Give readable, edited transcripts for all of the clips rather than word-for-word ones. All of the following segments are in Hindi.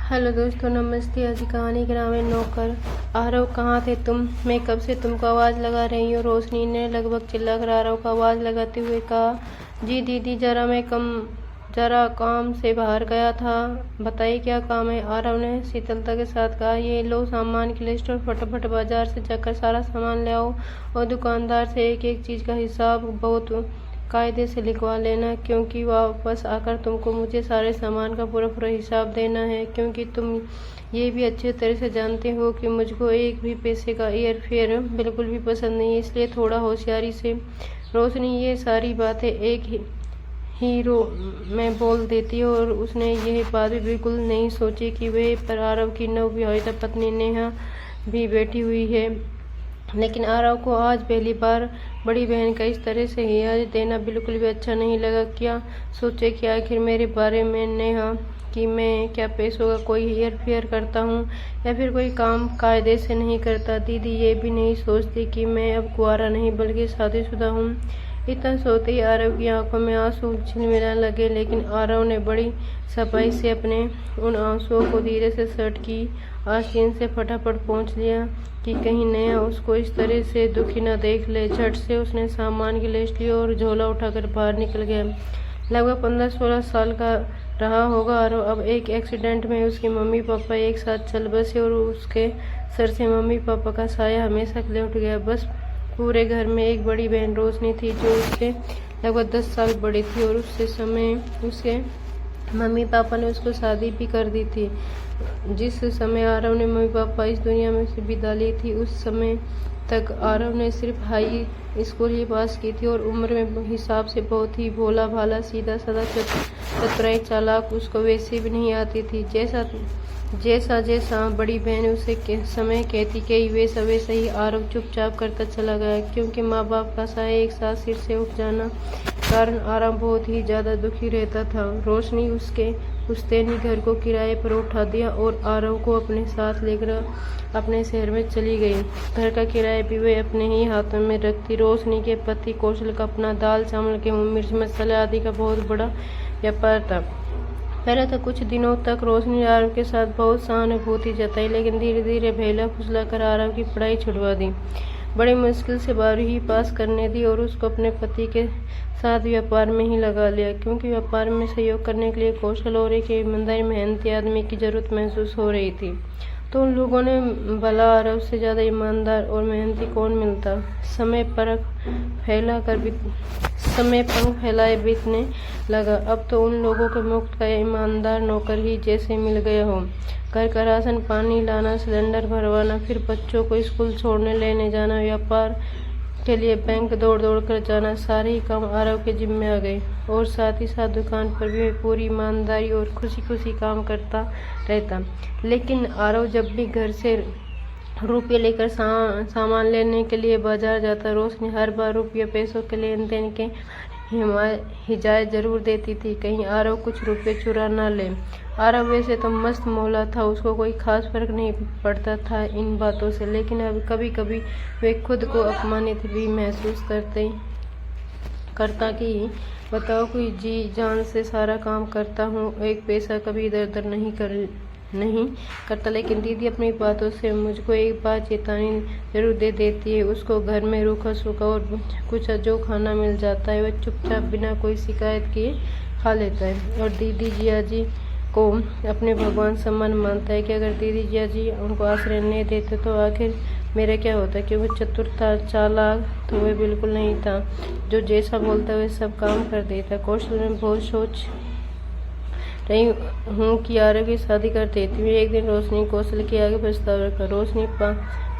हेलो दोस्तों, नमस्ते। आज की कहानी का नाम है नौकर। आरव, कहाँ थे तुम? मैं कब से तुमको आवाज़ लगा रही हूँ। रोशनी ने लगभग चिल्लाकर आरव को आवाज़ लगाते हुए कहा। जी दीदी, जरा काम से बाहर गया था। बताइए क्या काम है? आरव ने शीतलता के साथ कहा। ये लो सामान की लिस्ट और फटाफट बाजार से जाकर सारा सामान ले आओ और दुकानदार से एक एक चीज़ का हिसाब बहुत कायदे से लिखवा लेना, क्योंकि वापस आकर तुमको मुझे सारे सामान का पूरा हिसाब देना है। क्योंकि तुम ये भी अच्छी तरह से जानते हो कि मुझको एक भी पैसे का एयर फेयर बिल्कुल भी पसंद नहीं, इसलिए थोड़ा होशियारी से रोशनी ये सारी बातें एक हीरो में बोल देती है। और उसने यह बात भी बिल्कुल नहीं सोची कि वह पर आरव की नवविवाहिता पत्नी नेहा भी बैठी हुई है। लेकिन आरव को आज पहली बार बड़ी बहन का इस तरह से हियाज देना बिल्कुल भी अच्छा नहीं लगा। क्या सोचे कि आखिर मेरे बारे में नेहा कि मैं क्या पैसों का कोई हेयर फेयर करता हूँ या फिर कोई काम कायदे से नहीं करता। दीदी ये भी नहीं सोचती कि मैं अब कुंवारा नहीं बल्कि शादीशुदा हूँ। इतना सोते ही आरव की आंखों में आंसू झिलमिलाने लगे, लेकिन आरव ने बड़ी सफाई से अपने उन आंसुओं को धीरे से शर्ट की आस्तीन से फटाफट पोंछ लिया कि कहीं नेहा उसको इस तरह से दुखी न देख ले। झट से उसने सामान की लिस्ट ली और झोला उठाकर बाहर निकल गया। लगभग 15-16 साल का रहा होगा आरव। अब एक एक्सीडेंट में उसके मम्मी पापा एक साथ चल बसे और उसके सर से मम्मी पापा का साया हमेशा के लिए उठ गया। बस पूरे घर में एक बड़ी बहन रोशनी थी, जो उससे लगभग 10 साल बड़ी थी, और उसके मम्मी पापा ने उसको शादी भी कर दी थी। जिस समय आरव ने मम्मी पापा इस दुनिया में से विदा ली थी, उस समय तक आरव ने सिर्फ हाई स्कूल ही पास की थी और उम्र में हिसाब से बहुत ही भोला भाला, सीधा साधा, चतुराई चालाक उसको वैसे भी नहीं आती थी। जैसा बड़ी बहन उसे समय कहती गई वैसा ही आरव चुपचाप करता चला गया, क्योंकि माँ बाप का साया एक साथ सिर से उठ जाना कारण आरव बहुत ही ज्यादा दुखी रहता था। रोशनी उसके पुश्तैनी घर को किराए पर उठा दिया और आरव को अपने साथ लेकर अपने शहर में चली गई। घर का किराया भी वे अपने ही हाथों में रखती। रोशनी के पति कौशल का अपना दाल चावल, गेहूं, मिर्च मसाला आदि का बहुत बड़ा व्यापार था। पहले तो कुछ दिनों तक रोशनी आरव के साथ बहुत सहानुभूति जताई, लेकिन धीरे धीरे भेला फुसला कर आरव की पढ़ाई छुड़वा दी। बड़ी मुश्किल से 12वीं पास करने दी और उसको अपने पति के साथ व्यापार में ही लगा लिया, क्योंकि व्यापार में सहयोग करने के लिए कौशल और एक ईमानदार मेहनती आदमी की जरूरत महसूस हो रही थी। तो उन लोगों ने भला आरव से ज्यादा ईमानदार और मेहनती कौन मिलता। समय पर फैलाए बीतने लगा। अब तो उन लोगों के मुफ्त का ईमानदार नौकर ही जैसे मिल गया हो। घर का राशन पानी लाना, सिलेंडर भरवाना, फिर बच्चों को स्कूल छोड़ने लेने जाना, व्यापार के लिए बैंक दौड़ दौड़ कर जाना, सारे ही काम आरव के जिम्मे आ गए। और साथ ही साथ दुकान पर भी पूरी ईमानदारी और खुशी खुशी काम करता रहता। लेकिन आरव जब भी घर से रुपये लेकर सामान लेने के लिए बाजार जाता, रोशनी हर बार रुपये पैसों के लेन देन के हिदायत जरूर देती थी, कहीं आरव कुछ रुपये चुरा न ले। आरव वैसे तो मस्त मौला था, उसको कोई खास फर्क नहीं पड़ता था इन बातों से, लेकिन अब कभी कभी वे खुद को अपमानित भी महसूस करता कि बताओ, कोई जी जान से सारा काम करता हूँ, एक पैसा कभी इधर उधर नहीं करता। लेकिन दीदी अपनी बातों से मुझको एक बात चेतावनी जरूर दे देती है। उसको घर में रूखा सूखा और कुछ जो खाना मिल जाता है वह चुपचाप बिना कोई शिकायत किए खा लेता है। और दीदी जिया जी को अपने भगवान समान मानता है कि अगर दीदी जिया जी उनको आश्रय नहीं देते तो आखिर मेरा क्या होता, क्योंकि चतुर था, चालाक तो वह बिल्कुल नहीं था। जो जैसा बोलता वह सब काम कर देता। कौशल में बहुत सोच रही हूँ कि आरव की शादी कर देती हूँ। एक दिन रोशनी कौशल के आगे प्रस्ताव रखा। रोशनी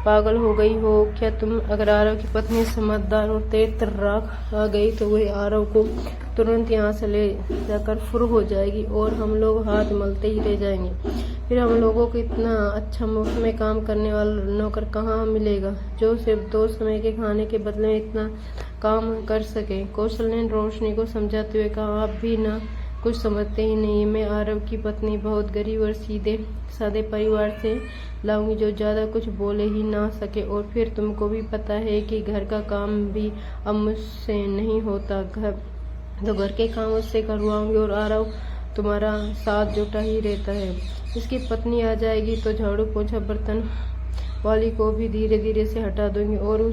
पागल हो गई हो क्या तुम? अगर आरव की पत्नी समझदार और तेज तर्राक आ गई तो वह आरव को तुरंत यहाँ से ले जाकर फुर हो जाएगी और हम लोग हाथ मलते ही रह जाएंगे। फिर हम लोगों को इतना अच्छा मुफ्त में काम करने वाला नौकर कहाँ मिलेगा जो सिर्फ 2 समय के खाने के बदले में इतना काम कर सके। कौशल ने रोशनी को समझाते हुए कहा, आप भी ना कुछ समझते ही नहीं। मैं आरव की पत्नी बहुत गरीब और सीधे सादे परिवार से लाऊंगी, जो ज्यादा कुछ बोले ही ना सके। और फिर तुमको भी पता है कि घर का काम भी अब मुझसे नहीं होता, घर के काम उससे करवाऊंगी। और आरव तुम्हारा साथ जुटा ही रहता है। इसकी पत्नी आ जाएगी तो झाड़ू पोछा बर्तन वाली को भी धीरे धीरे से हटा दूंगी और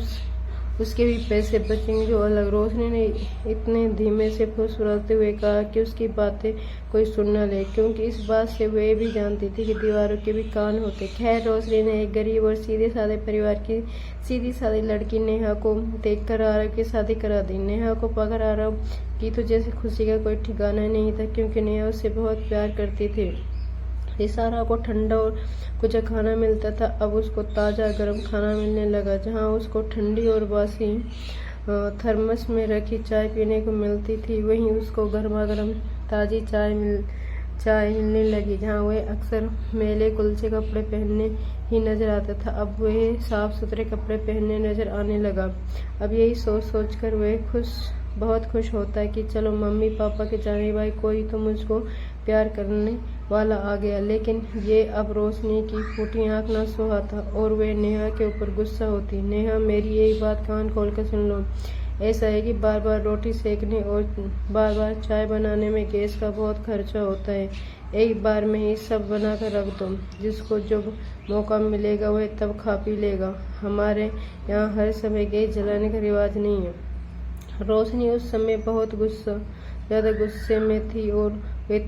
उसके भी पैसे बचेंगे जो अलग। रोशनी ने इतने धीमे से फुसफुसाते हुए कहा कि उसकी बातें कोई सुन न ले, क्योंकि इस बात से वे भी जानती थी कि दीवारों के भी कान होते। खैर, रोशनी ने एक गरीब और सीधे साधे परिवार की सीधी सादी लड़की नेहा को देखकर आरव की शादी करा दी। नेहा को पाकर आरव की तो जैसे खुशी का कोई ठिकाना नहीं था, क्योंकि नेहा उससे बहुत प्यार करती थी। इशारा को ठंडा और कुछ खाना मिलता था, अब उसको ताज़ा गर्म खाना मिलने लगा। जहाँ उसको ठंडी और बासी थर्मस में रखी चाय पीने को मिलती थी, वहीं उसको गर्मा गर्म ताज़ी चाय मिलने लगी। जहाँ वह अक्सर मेले कुलचे कपड़े पहनने ही नजर आता था, अब वह साफ सुथरे कपड़े पहनने नजर आने लगा। अब यही सोच कर वह बहुत खुश होता है कि चलो मम्मी पापा के जाने भाई कोई तो मुझको प्यार करने वाला आ गया। लेकिन ये अब रोशनी की फूटी आंख न सुहा था और वे नेहा के ऊपर गुस्सा होती। नेहा, मेरी एक बात कान खोल कर सुन लो। ऐसा है कि बार बार रोटी सेकने और बार बार चाय बनाने में गैस का बहुत खर्चा होता है। एक बार में ही सब बना कर रख दो, जिसको जब मौका मिलेगा वह तब खा पी लेगा। हमारे यहाँ हर समय गैस जलाने का रिवाज नहीं है। रोशनी उस समय बहुत ज़्यादा गुस्से में थी और वे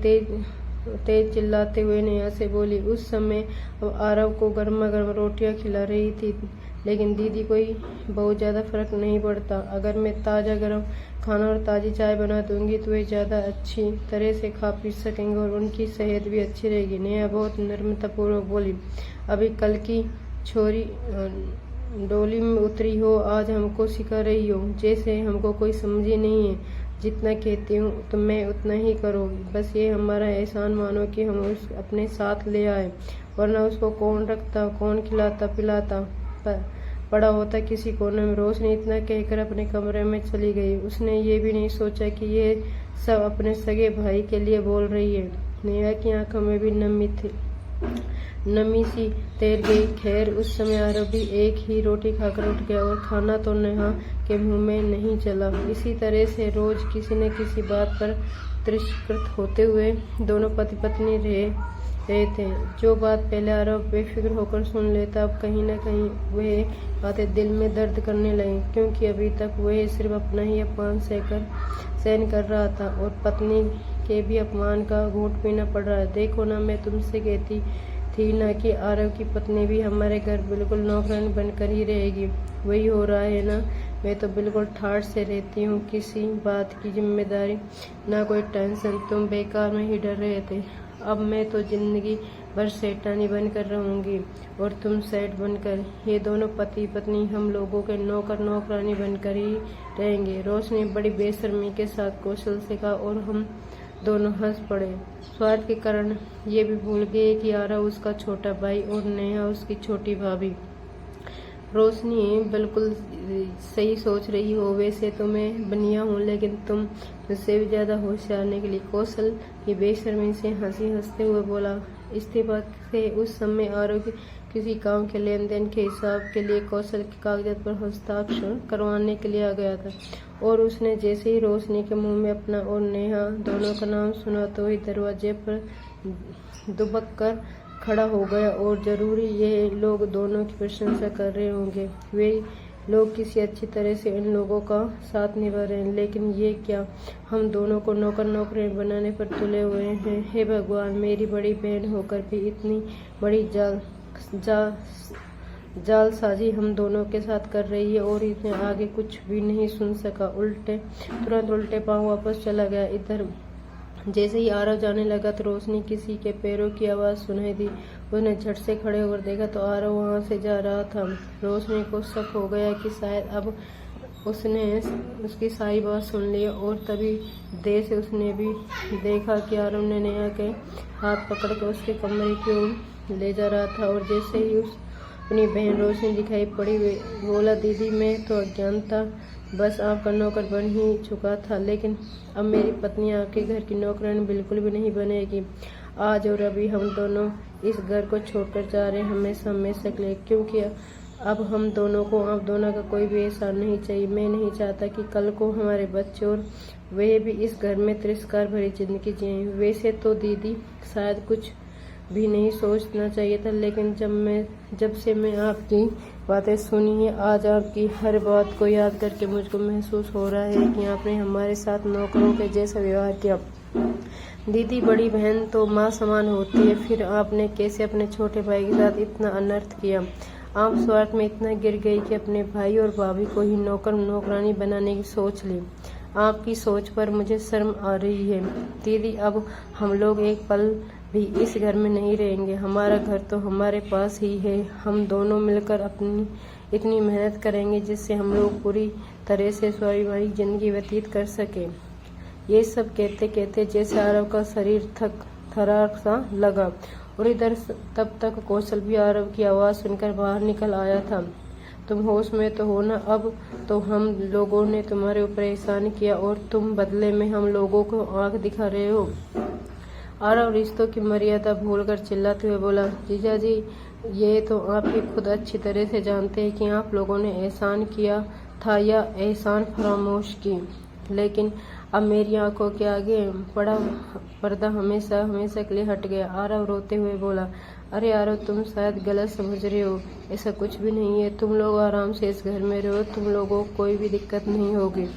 तेज चिल्लाते हुए नेहा से बोली। उस समय अब आरव को गर्मा गर्म रोटियां खिला रही थी, लेकिन दीदी कोई बहुत ज़्यादा फर्क नहीं पड़ता। अगर मैं ताज़ा गर्म खाना और ताज़ी चाय बना दूंगी तो वे ज़्यादा अच्छी तरह से खा पी सकेंगे और उनकी सेहत भी अच्छी रहेगी। नेहा बहुत नम्रतापूर्वक बोली। अभी कल की छोरी डोली में उतरी हो, आज हमको सिखा रही हो, जैसे हमको कोई समझी नहीं है। जितना कहती हूँ तो मैं उतना ही करो। बस ये हमारा एहसान मानो कि हम उस अपने साथ ले आए, वरना उसको कौन रखता, कौन खिलाता पिलाता पड़ा होता किसी कोने में। रोशनी इतना कहकर अपने कमरे में चली गई। उसने ये भी नहीं सोचा कि ये सब अपने सगे भाई के लिए बोल रही है। नेहा की आंखों में भी नमी सी तैर गई। खैर, उस समय आरव भी एक ही रोटी खाकर उठ गया और खाना तो नेहा के मुंह में नहीं चला। इसी तरह से रोज किसी न किसी बात पर तिरस्कृत होते हुए दोनों पति पत्नी रहे थे। जो बात पहले आरव बेफिक्र होकर सुन लेता, अब कहीं न कहीं वह बातें दिल में दर्द करने लगी, क्योंकि अभी तक वह सिर्फ अपना ही अपमान सहन कर रहा था और पत्नी के भी अपमान का घूंट पीना पड़ रहा है। देखो ना, मैं तुमसे कहती थी ना कि आरव की पत्नी भी हमारे घर बिल्कुल नौकरानी बनकर ही रहेगी। वही हो रहा है ना। मैं तो बिल्कुल ठाठ से रहती हूँ, किसी बात की जिम्मेदारी ना कोई टेंशन। तुम बेकार में ही डर रहे थे। अब मैं तो जिंदगी भर सेठानी बनकर रहूंगी और तुम सेठ बनकर। ये दोनों पति पत्नी हम लोगों के नौकर नौकरानी बनकर ही रहेंगे। रोशनी बड़ी बेशर्मी के साथ कौशल से कहा और हम दोनों हंस पड़े। स्वार्थ के कारण ये भी भूल गए कि आरव उसका छोटा भाई और नेहा उसकी छोटी भाभी। रोशनी, बिल्कुल सही सोच रही हो। वैसे तो मैं बनिया हूँ, लेकिन तुम मुझसे भी ज्यादा होशियार निकली। कौशल की बेशर्मी से हंसते हुए बोला। इस्तीफा से उस समय आरव किसी काम के लेन देन के हिसाब के लिए कौशल के कागजात पर हस्ताक्षर करवाने के लिए आ गया था और उसने जैसे ही रोशनी के मुंह में अपना और नेहा दोनों का नाम सुना तो ही दरवाजे पर दुबक कर खड़ा हो गया। और जरूरी ये लोग दोनों की प्रशंसा कर रहे होंगे। वे लोग किसी अच्छी तरह से इन लोगों का साथ निभा रहे हैं, लेकिन ये क्या, हम दोनों को नौकर नौकरी बनाने पर तुले हुए हैं। हे भगवान, मेरी बड़ी बहन होकर भी इतनी बड़ी जालसाजी हम दोनों के साथ कर रही है। और इसने आगे कुछ भी नहीं सुन सका, तुरंत उल्टे पांव वापस चला गया। इधर जैसे ही आरव जाने लगा तो रोशनी किसी के पैरों की आवाज़ सुनाई दी। उसने झट से खड़े होकर देखा तो आरव वहां से जा रहा था। रोशनी को शक हो गया कि शायद अब उसने उसकी सारी बात सुन ली और तभी देर से उसने भी देखा कि आरव ने नेहा के हाथ पकड़कर उसके कमरे की ओर ले जा रहा था। और जैसे ही अपनी बहन रोशनी दिखाई पड़ी, बोला, दीदी मैं तो अज्ञान था, बस आपका नौकर बन ही चुका था, लेकिन अब मेरी पत्नी आपके घर की नौकरानी बिल्कुल भी नहीं बनेगी। आज और अभी हम दोनों इस घर को छोड़कर जा रहे हैं, हमेशा हमेशा के लिए, क्योंकि अब हम दोनों को आप दोनों का कोई भी एहसान नहीं चाहिए। मैं नहीं चाहता कि कल को हमारे बच्चे और वे भी इस घर में तिरस्कार भरी जिंदगी जिए। वैसे तो दीदी शायद कुछ भी नहीं सोचना चाहिए था, लेकिन जब से मैं आपकी बातें सुनी है, आज आपकी हर बात को याद करके मुझको महसूस हो रहा है कि आपने हमारे साथ नौकरों के जैसा व्यवहार किया। दीदी, बड़ी बहन तो माँ समान होती है, फिर आपने कैसे अपने छोटे भाई के साथ इतना अनर्थ किया? आप स्वार्थ में इतना गिर गई कि अपने भाई और भाभी को ही नौकर नौकरानी बनाने की सोच ली। आपकी सोच पर मुझे शर्म आ रही है। दीदी, अब हम लोग एक पल भी इस घर में नहीं रहेंगे। हमारा घर तो हमारे पास ही है। हम दोनों मिलकर अपनी इतनी मेहनत करेंगे जिससे हम लोग पूरी तरह से स्वाभाविक जिंदगी व्यतीत कर सके। ये सब कहते कहते जैसे आरव का शरीर थरार सा लगा और इधर तब तक कौशल भी आरव की आवाज़ सुनकर बाहर निकल आया था। तुम होश में तो हो ना? अब तो हम लोगों ने तुम्हारे ऊपर एहसान किया और तुम बदले में हम लोगों को आंख दिखा रहे हो। आरव रिश्तों की मर्यादा भूलकर चिल्लाते हुए बोला, जीजा जी, ये तो आप ही खुद अच्छी तरह से जानते हैं कि आप लोगों ने एहसान किया था या एहसान फरामोश की, लेकिन अब मेरी आंखों के आगे पड़ा पर्दा हमेशा हमेशा के लिए हट गया। आरव रोते हुए बोला, अरे आरव, तुम शायद गलत समझ रहे हो। ऐसा कुछ भी नहीं है। तुम लोग आराम से इस घर में रहो, तुम लोगों को कोई भी दिक्कत नहीं होगी।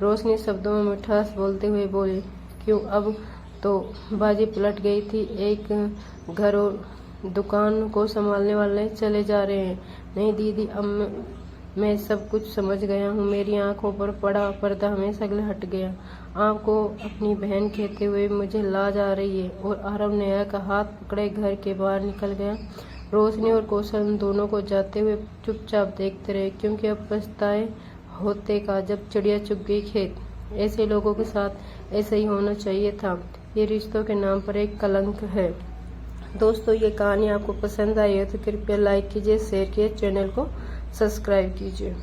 रोशनी शब्दों में मिठास बोलते हुए बोली, क्यों? अब तो बाजी पलट गई थी। एक घर और दुकान को संभालने वाले चले जा रहे हैं। नहीं दीदी, अब मैं सब कुछ समझ गया हूँ। मेरी आंखों पर पड़ा पर्दा हमेशा के लिए हट गया। आपको अपनी बहन कहते हुए मुझे लाज आ रही है। और आरव ने का हाथ पकड़े घर के बाहर निकल गया। रोशनी और कौशल दोनों को जाते हुए चुपचाप देखते रहे, क्योंकि अब पछताए होते का जब चिड़िया चुग गई खेत। ऐसे लोगों के साथ ऐसा ही होना चाहिए था। ये रिश्तों के नाम पर एक कलंक है। दोस्तों, ये कहानी आपको पसंद आई है तो कृपया लाइक कीजिए, शेयर कीजिए, चैनल को सब्सक्राइब कीजिए।